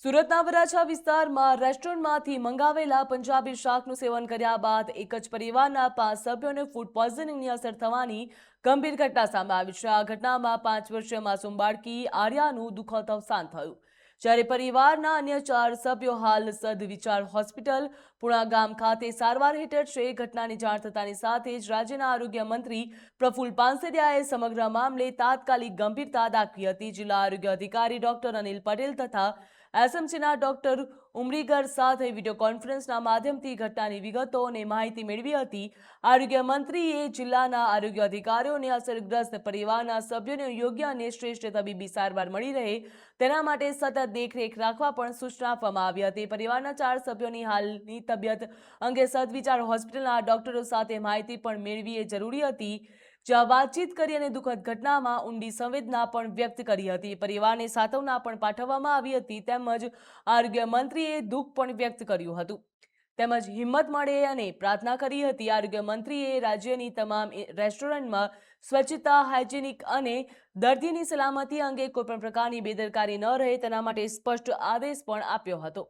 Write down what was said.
સુરતના વરાછા વિસ્તારમાં રેસ્ટોરન્ટમાંથી મંગાવેલા પંજાબી શાકનું સેવન કર્યા બાદ એક જ પરિવારના 5 સભ્યોને ફૂડ પોઈઝનિંગની અસર થવાની ગંભીર ઘટના સામે આવી છે। આ ઘટનામાં 5 વર્ષીય માસૂમ બાળકી આર્યાનું દુઃખદ અવસાન થયું, જ્યારે પરિવારના અન્ય 4 સભ્યો હાલ સદવિચાર હોસ્પિટલ પુણા ગામ ખાતે સારવાર હેઠળ છે। ઘટનાની જાણ થતાની સાથે જ રાજ્યના આરોગ્ય મંત્રી પ્રફુલ્લ પાનસરિયાએ સમગ્ર મામલે તાત્કાલિક ગંભીરતા દાખવી હતી। જિલ્લા આરોગ્ય અધિકારી ડોક્ટર અનિલ પટેલ તથા એસએમસીના ડોક્ટર ઉમરીગર સાથે વિડીયો કોન્ફરન્સના માધ્યમથી ઘટનાની વિગતો અને માહિતી મેળવી હતી। આરોગ્ય મંત્રીએ જિલ્લાના આરોગ્ય અધિકારીઓને અસરગ્રસ્ત પરિવારના સભ્યોને યોગ્ય અને શ્રેષ્ઠ તબીબી સારવાર મળી રહે તેના માટે સતત દેખરેખ રાખવા પણ સૂચના આપવામાં આવી હતી। પરિવારના 4 સભ્યોની હાલની તબિયત અંગે સદવિચાર હોસ્પિટલના ડોક્ટરો સાથે માહિતી પણ મેળવવી જરૂરી હતી, જ્યાં વાતચીત કરી અને દુઃખદ ઘટનામાં ઊંડી સંવેદના પણ વ્યક્ત કરી હતી। પરિવારને સાંત્વના પણ પાઠવવામાં આવી હતી તેમજ આરોગ્ય મંત્રીએ દુઃખ પણ વ્યક્ત કર્યું હતું તેમજ હિંમત મળે અને પ્રાર્થના કરી હતી। આરોગ્ય મંત્રીએ રાજ્યની તમામ રેસ્ટોરન્ટમાં સ્વચ્છતા, હાઇજેનિક અને દર્દીની સલામતી અંગે કોઈપણ પ્રકારની બેદરકારી ન રહે તેના માટે સ્પષ્ટ આદેશ પણ આપ્યો હતો।